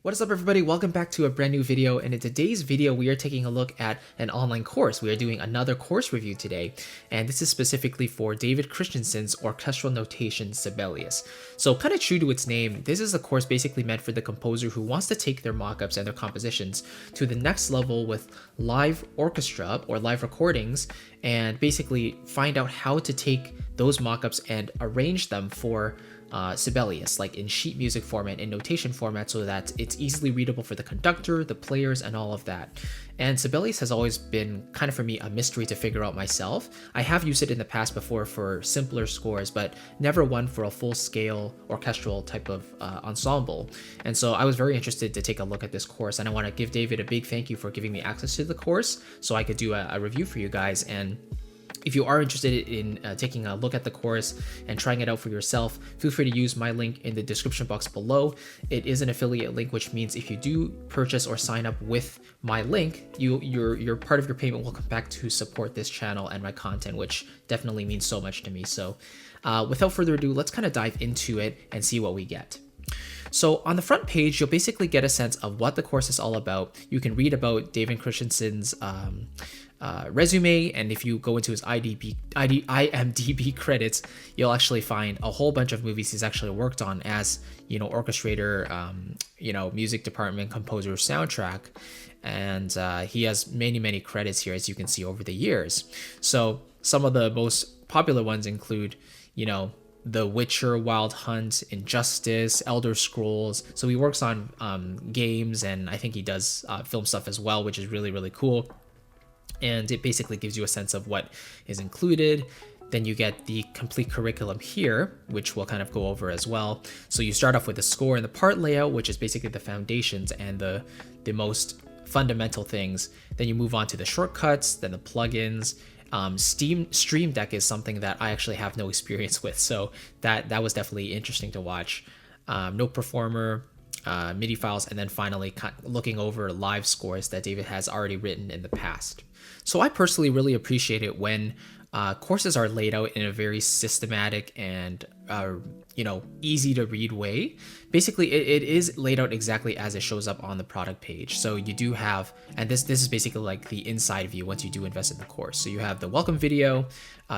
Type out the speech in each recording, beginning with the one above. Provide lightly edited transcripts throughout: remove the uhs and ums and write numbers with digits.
What is up, everybody? Welcome back to a brand new video, and in today's video we are taking a look at an online course. We are doing another course review today, and this is specifically for David Christiansen's Orchestral Notation Sibelius. So kind of true to its name, this is a course basically meant for the composer who wants to take their mockups and their compositions to the next level with live orchestra or live recordings, and basically find out how to take those mockups and arrange them for Sibelius, like in sheet music format, in notation format, so that it's easily readable for the conductor, the players, and all of that. And Sibelius has always been kind of, for me, a mystery to figure out myself. I have used it in the past before for simpler scores, but never one for a full-scale orchestral type of ensemble. And so I was very interested to take a look at this course, and I want to give David a big thank you for giving me access to the course so I could do a review for you guys. And if you are interested in taking a look at the course and trying it out for yourself, feel free to use my link in the description box below. It is an affiliate link, which means if you do purchase or sign up with my link, your part of your payment will come back to support this channel and my content, which definitely means so much to me. So without further ado, let's kind of dive into it and see what we get. So on the front page, you'll basically get a sense of what the course is all about. You can read about David Christiansen's resume, and if you go into his IMDb credits, you'll actually find a whole bunch of movies he's actually worked on as, orchestrator, music department, composer, soundtrack, and he has many credits here, as you can see, over the years. So some of the most popular ones include, The Witcher, Wild Hunt, Injustice, Elder Scrolls. So he works on games, and I think he does film stuff as well, which is really cool. And it basically gives you a sense of what is included. Then you get the complete curriculum here, which we'll kind of go over as well. So you start off with the score and the part layout, which is basically the foundations and the most fundamental things. Then you move on to the shortcuts, then the plugins. Stream Deck is something that I actually have no experience with, so that was definitely interesting to watch. Noteperformer, MIDI files, and then finally looking over live scores that David has already written in the past. So I personally really appreciate it when courses are laid out in a very systematic and easy to read way. Basically, it is laid out exactly as it shows up on the product page. So you do have, and this is basically like the inside view once you do invest in the course. So you have the welcome video,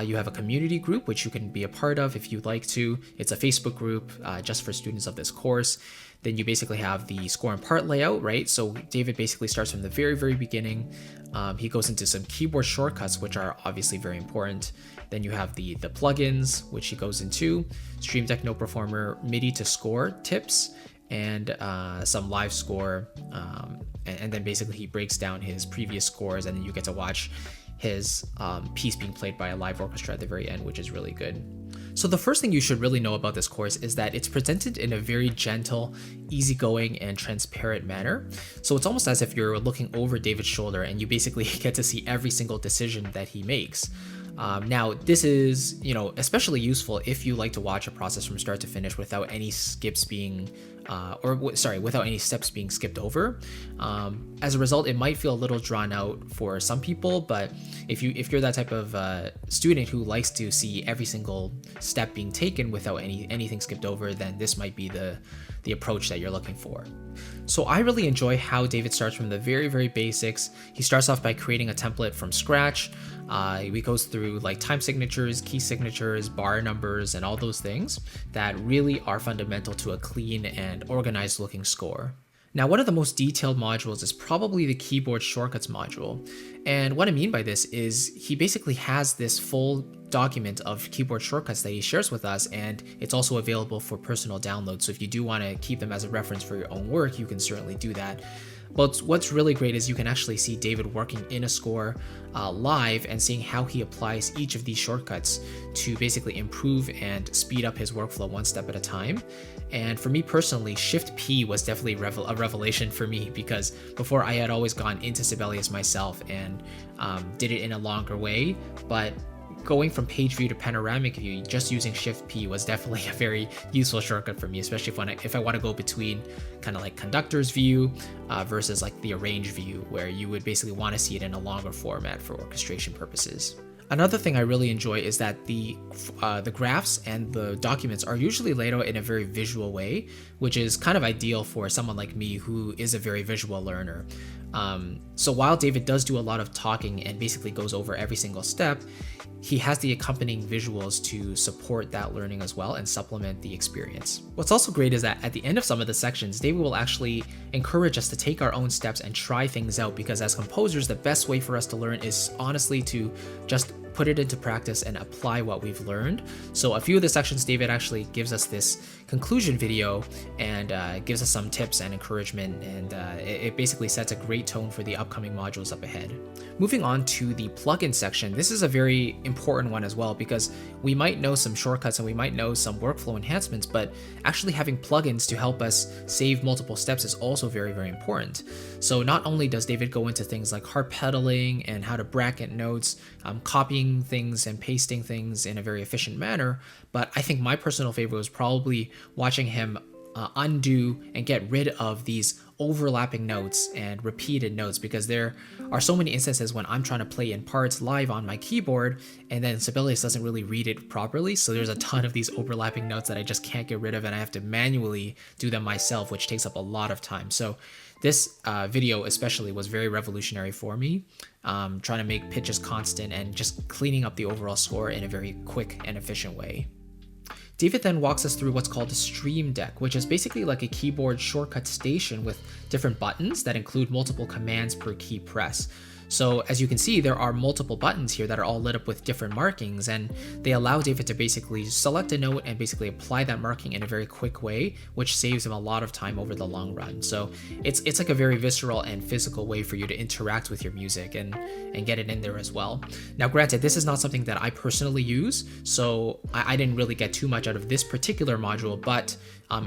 you have a community group which you can be a part of if you'd like to. It's a Facebook group just for students of this course. Then you basically have the score and part layout, right? So David basically starts from the very beginning. He goes into some keyboard shortcuts, which are obviously very important. Then you have the plugins, which he goes into, Stream Deck, Noteperformer, MIDI to score tips, and some live score. And then basically he breaks down his previous scores, and then you get to watch his piece being played by a live orchestra at the very end, which is really good. So the first thing you should really know about this course is that it's presented in a very gentle, easygoing, and transparent manner. So it's almost as if you're looking over David's shoulder and you basically get to see every single decision that he makes. Now, this is, especially useful if you like to watch a process from start to finish without any skips being, without any steps being skipped over. As a result, it might feel a little drawn out for some people, but if you're that type of student who likes to see every single step being taken without anything skipped over, then this might be the approach that you're looking for. So I really enjoy how David starts from the very basics. He starts off by creating a template from scratch. He goes through like time signatures, key signatures, bar numbers, and all those things that really are fundamental to a clean and organized looking score. Now, one of the most detailed modules is probably the keyboard shortcuts module. And what I mean by this is he basically has this full document of keyboard shortcuts that he shares with us, and it's also available for personal download. So if you do want to keep them as a reference for your own work, you can certainly do that. But what's really great is you can actually see David working in a score live and seeing how he applies each of these shortcuts to basically improve and speed up his workflow one step at a time. And for me personally, Shift P was definitely a revelation for me, because before I had always gone into Sibelius myself and did it in a longer way, but going from page view to panoramic view, just using Shift P was definitely a very useful shortcut for me, especially if I want to go between kind of like conductor's view versus like the arrange view, where you would basically want to see it in a longer format for orchestration purposes. Another thing I really enjoy is that the graphs and the documents are usually laid out in a very visual way, which is kind of ideal for someone like me who is a very visual learner. So while David does do a lot of talking and basically goes over every single step, he has the accompanying visuals to support that learning as well and supplement the experience. What's also great is that at the end of some of the sections, David will actually encourage us to take our own steps and try things out, because as composers, the best way for us to learn is honestly to just put it into practice and apply what we've learned. So a few of the sections, David actually gives us this conclusion video and gives us some tips and encouragement, and it basically sets a great tone for the upcoming modules up ahead. Moving on to the plugin section, this is a very important one as well, because we might know some shortcuts and we might know some workflow enhancements, but actually having plugins to help us save multiple steps is also very, very important. So not only does David go into things like harp pedaling and how to bracket notes, copying things and pasting things in a very efficient manner, but I think my personal favorite was probably watching him undo and get rid of these overlapping notes and repeated notes, because there are so many instances when I'm trying to play in parts live on my keyboard and then Sibelius doesn't really read it properly, so there's a ton of these overlapping notes that I just can't get rid of, and I have to manually do them myself, which takes up a lot of time. So this video especially was very revolutionary for me, trying to make pitches constant and just cleaning up the overall score in a very quick and efficient way. David then walks us through what's called a stream deck, which is basically like a keyboard shortcut station with different buttons that include multiple commands per key press. So as you can see, there are multiple buttons here that are all lit up with different markings, and they allow David to basically select a note and basically apply that marking in a very quick way, which saves him a lot of time over the long run. So it's like a very visceral and physical way for you to interact with your music and get it in there as well. Now granted, this is not something that I personally use, so I didn't really get too much out of this particular module, but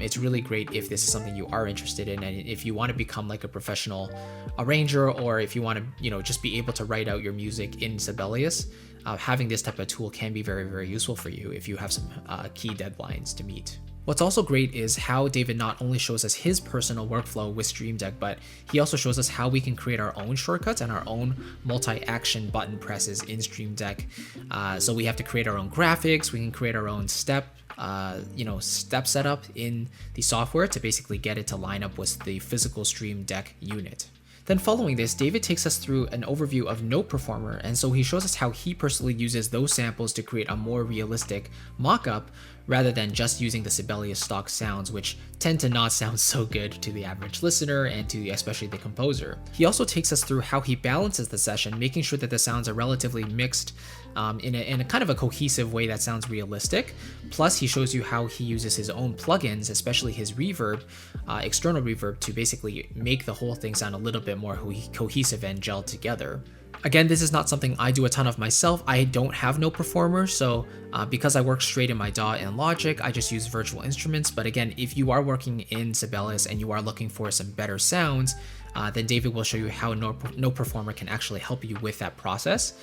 it's really great if this is something you are interested in, and if you want to become like a professional arranger, or if you want to, just be able to write out your music in Sibelius, having this type of tool can be very, very useful for you if you have some key deadlines to meet. What's also great is how David not only shows us his personal workflow with Stream Deck, but he also shows us how we can create our own shortcuts and our own multi-action button presses in Stream Deck. So we have to create our own graphics, we can create our own step setup in the software to basically get it to line up with the physical Stream Deck unit. Then following this, David takes us through an overview of Noteperformer, and so he shows us how he personally uses those samples to create a more realistic mock-up rather than just using the Sibelius stock sounds, which tend to not sound so good to the average listener and to especially the composer. He also takes us through how he balances the session, making sure that the sounds are relatively mixed in a kind of a cohesive way that sounds realistic. Plus, he shows you how he uses his own plugins, especially his reverb, external reverb, to basically make the whole thing sound a little bit more cohesive and gelled together. Again, this is not something I do a ton of myself. I don't have Noteperformer, so because I work straight in my DAW and Logic, I just use virtual instruments. But again, if you are working in Sibelius and you are looking for some better sounds, then David will show you how Noteperformer can actually help you with that process.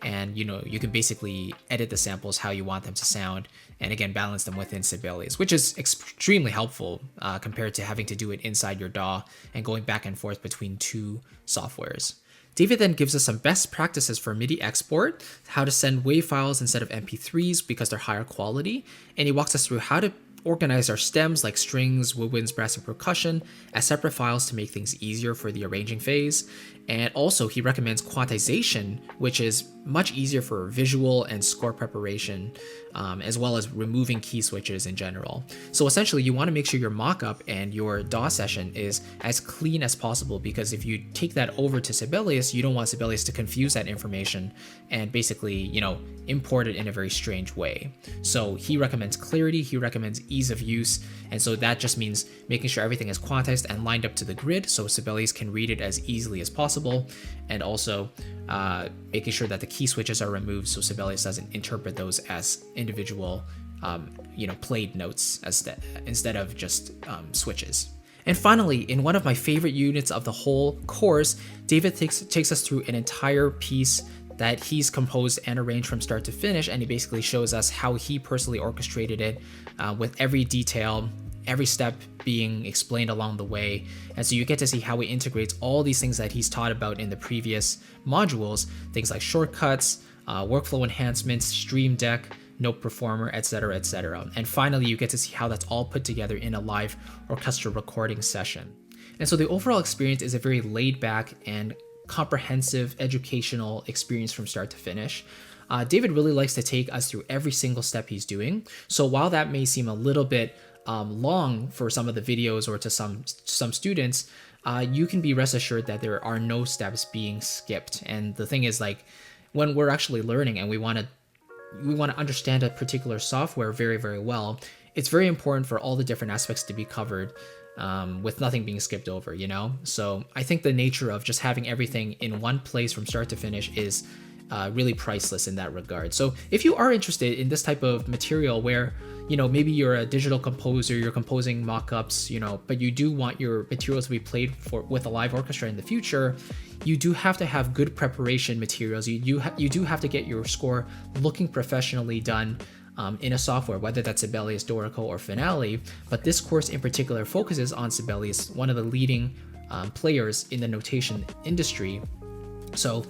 And you can basically edit the samples how you want them to sound, and again balance them within Sibelius, which is extremely helpful compared to having to do it inside your DAW and going back and forth between two softwares. David then gives us some best practices for MIDI export, how to send WAV files instead of MP3s because they're higher quality, and he walks us through how to organize our stems like strings, woodwinds, brass, and percussion as separate files to make things easier for the arranging phase. And also he recommends quantization, which is much easier for visual and score preparation, as well as removing key switches in general. So essentially you want to make sure your mockup and your DAW session is as clean as possible, because if you take that over to Sibelius, you don't want Sibelius to confuse that information and basically, import it in a very strange way. So he recommends clarity, he recommends ease of use, and so that just means making sure everything is quantized and lined up to the grid so Sibelius can read it as easily as possible, and also making sure that the key switches are removed so Sibelius doesn't interpret those as individual played notes instead of just switches. And finally, in one of my favorite units of the whole course, David takes us through an entire piece that he's composed and arranged from start to finish, and he basically shows us how he personally orchestrated it with every detail, every step being explained along the way. And so you get to see how he integrates all these things that he's taught about in the previous modules, things like shortcuts, workflow enhancements, Stream Deck, Noteperformer, etc., etc. And finally, you get to see how that's all put together in a live orchestral recording session. And so the overall experience is a very laid back and comprehensive educational experience from start to finish. David really likes to take us through every single step he's doing. So while that may seem a little bit long for some of the videos or to some students, you can be rest assured that there are no steps being skipped. And the thing is, like, when we're actually learning and we want to understand a particular software very, very well, it's very important for all the different aspects to be covered, with nothing being skipped over, you know? So I think the nature of just having everything in one place from start to finish is really priceless in that regard. So if you are interested in this type of material where, you know, maybe you're a digital composer, you're composing mock-ups, you know, but you do want your materials to be played with a live orchestra in the future, you do have to have good preparation materials. You do have to get your score looking professionally done in a software, whether that's Sibelius, Dorico, or Finale. But this course in particular focuses on Sibelius, one of the leading players in the notation industry. So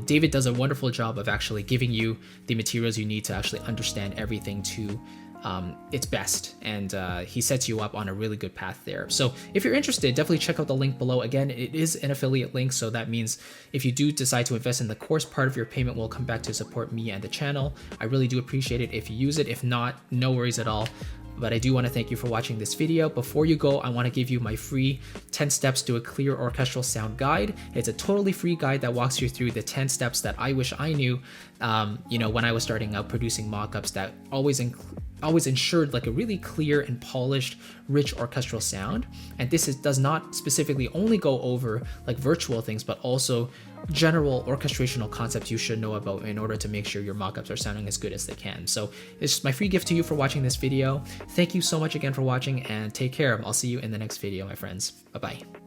David does a wonderful job of actually giving you the materials you need to actually understand everything to its best, and he sets you up on a really good path there. So if you're interested, definitely check out the link below. Again, it is an affiliate link, so that means if you do decide to invest in the course, part of your payment will come back to support me and the channel. I really do appreciate it if you use it. If not, no worries at all. But I do want to thank you for watching this video. Before you go, I want to give you my free 10 steps to a clear orchestral sound guide. It's a totally free guide that walks you through the 10 steps that I wish I knew, you know, when I was starting out producing mockups, that always ensured like a really clear and polished, rich orchestral sound. And this does not specifically only go over like virtual things, but also general orchestrational concepts you should know about in order to make sure your mockups are sounding as good as they can. So it's my free gift to you for watching this video. Thank you so much again for watching, and take care. I'll see you in the next video, my friends. Bye-bye.